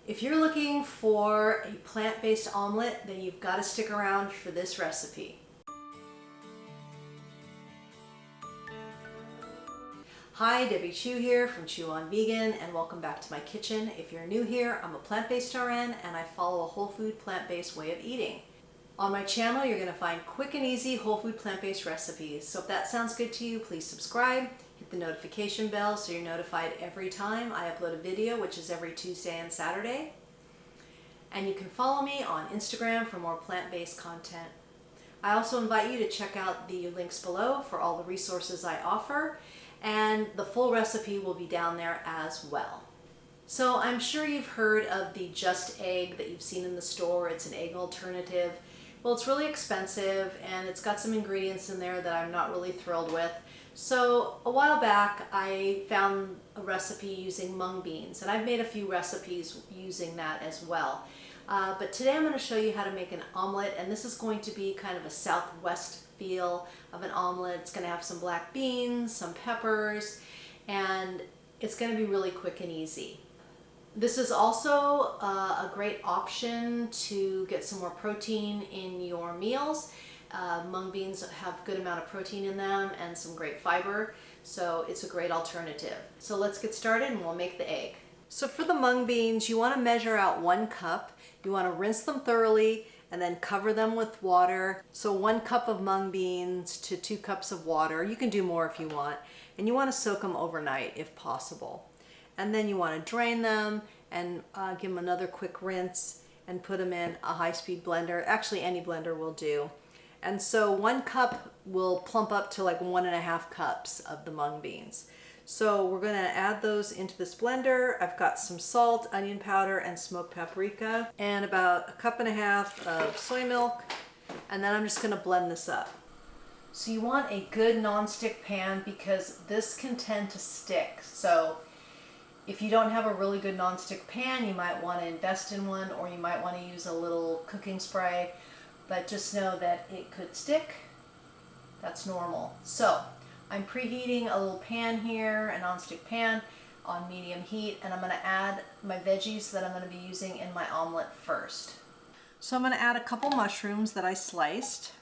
If you're looking for a plant-based omelet, then you've got to stick around for this recipe. Hi, Debbie Chu here from Chew on Vegan, and welcome back to my kitchen. If you're new here, I'm a plant-based RN and I follow a whole food plant-based way of eating. On my channel, you're going to find quick and easy whole food plant-based recipes. So if that sounds good to you, please subscribe, hit the notification bell so you're notified every time I upload a video, which is every Tuesday and Saturday. And you can follow me on Instagram for more plant-based content. I also invite you to check out the links below for all the resources I offer, and the full recipe will be down there as well. So I'm sure you've heard of the Just Egg that you've seen in the store. It's an egg alternative. Well, it's really expensive and it's got some ingredients in there that I'm not really thrilled with. So a while back I found a recipe using mung beans, and I've made a few recipes using that as well. But today I'm going to show you how to make an omelet, and this is going to be kind of a Southwest feel of an omelet. It's going to have some black beans, some peppers, and it's going to be really quick and easy. This is also a great option to get some more protein in your meals. Mung beans have a good amount of protein in them and some great fiber, so it's a great alternative. So let's get started and we'll make the egg. So for the mung beans, you want to measure out 1 cup. You want to rinse them thoroughly and then cover them with water. So 1 cup of mung beans to 2 cups of water. You can do more if you want. And you want to soak them overnight if possible. And then you want to drain them and give them another quick rinse and put them in a high-speed blender. Actually, any blender will do. And so 1 cup will plump up to like 1.5 cups of the mung beans. So we're going to add those into this blender. I've got some salt, onion powder, and smoked paprika, and about 1.5 cups of soy milk. And then I'm just going to blend this up. So you want a good non-stick pan because this can tend to stick. So if you don't have a really good non-stick pan, you might want to invest in one, or you might want to use a little cooking spray. But just know that it could stick. That's normal. So I'm preheating a little pan here, a non-stick pan on medium heat, and I'm going to add my veggies that I'm going to be using in my omelet first. So I'm going to add a couple mushrooms that I sliced,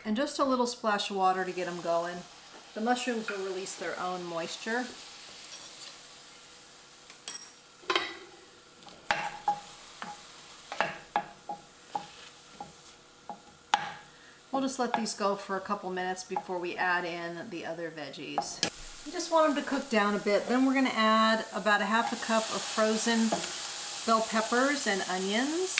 and just a little splash of water to get them going. The mushrooms will release their own moisture. We'll just let these go for a couple minutes before we add in the other veggies. You just want them to cook down a bit. Then we're going to add about 1/2 cup of frozen bell peppers and onions.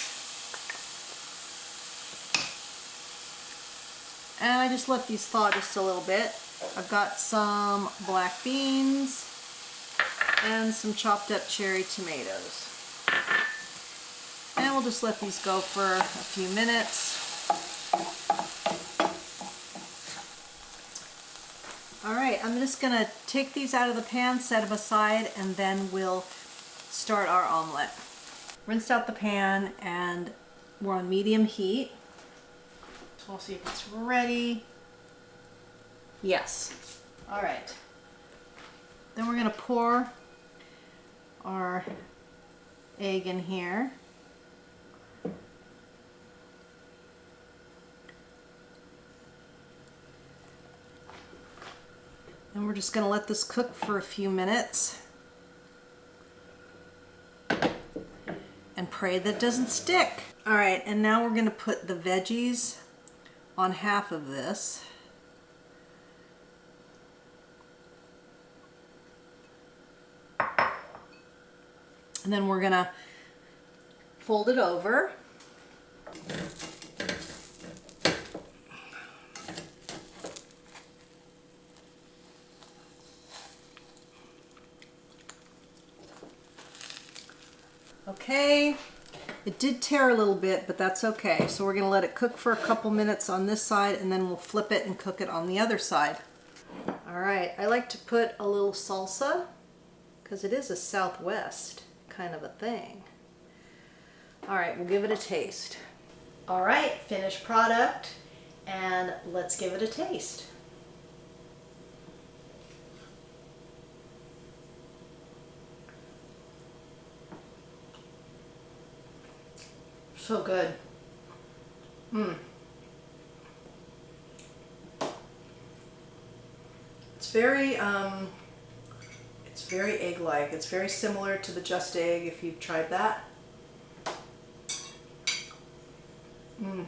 And I just let these thaw just a little bit. I've got some black beans and some chopped up cherry tomatoes. And we'll just let these go for a few minutes. Alright, I'm just going to take these out of the pan, set them aside, and then we'll start our omelet. Rinsed out the pan and we're on medium heat. So we'll see if it's ready. Yes. Alright. Then we're going to pour our egg in here. And we're just going to let this cook for a few minutes and pray that it doesn't stick. All right, and now we're going to put the veggies on half of this. And then we're going to fold it over. Okay, it did tear a little bit, but that's okay. So we're going to let it cook for a couple minutes on this side, and then we'll flip it and cook it on the other side. All right, I like to put a little salsa because it is a Southwest kind of a thing. All right, we'll give it a taste. All right, finished product, and let's give it a taste. So good. Mmm. It's very egg-like. It's very similar to the Just Egg if you've tried that. Mmm.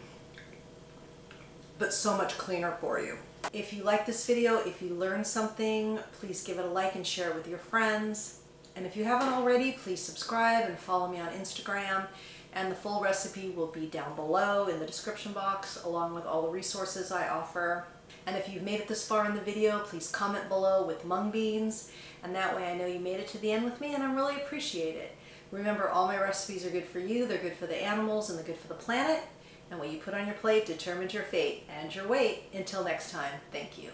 But so much cleaner for you. If you like this video, if you learned something, please give it a like and share it with your friends. And if you haven't already, please subscribe and follow me on Instagram. And the full recipe will be down below in the description box, along with all the resources I offer. And if you've made it this far in the video, please comment below with mung beans. And that way I know you made it to the end with me, and I really appreciate it. Remember, all my recipes are good for you, they're good for the animals, and they're good for the planet. And what you put on your plate determines your fate and your weight. Until next time, thank you.